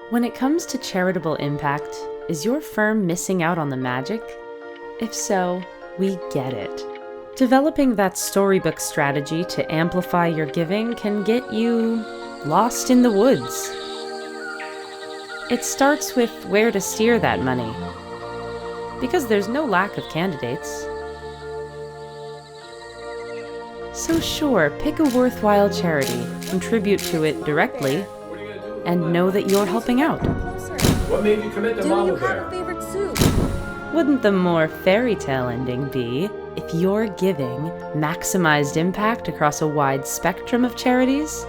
When it comes to charitable impact, is your firm missing out on the magic? If so, we get it. Developing that storybook strategy to amplify your giving can get you lost in the woods. It starts with where to steer that money, because there's no lack of candidates. So sure, pick a worthwhile charity, contribute to it directly, and know that you're helping out. What made you commit to Mama Bear? Do you have a favorite soup? Wouldn't the more fairy tale ending be if your giving maximized impact across a wide spectrum of charities,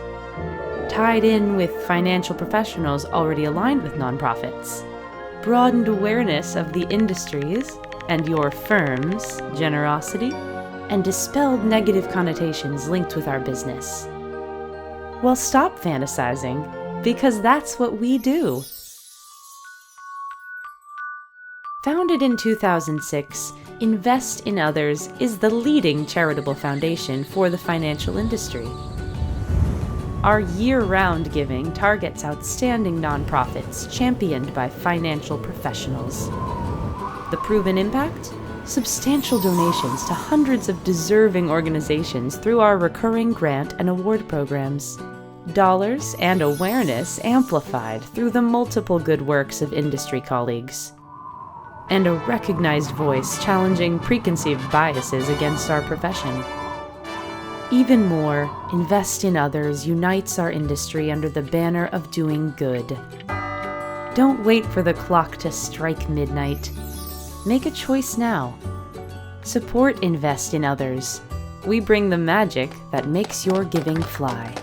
tied in with financial professionals already aligned with nonprofits, broadened awareness of the industries and your firm's generosity, and dispelled negative connotations linked with our business? Well, stop fantasizing, because that's what we do. Founded in 2006, Invest in Others is the leading charitable foundation for the financial industry. Our year-round giving targets outstanding nonprofits championed by financial professionals. The proven impact? Substantial donations to hundreds of deserving organizations through our recurring grant and award programs. Dollars and awareness amplified through the multiple good works of industry colleagues. And a recognized voice challenging preconceived biases against our profession. Even more, Invest in Others unites our industry under the banner of doing good. Don't wait for the clock to strike midnight. Make a choice now. Support Invest in Others. We bring the magic that makes your giving fly.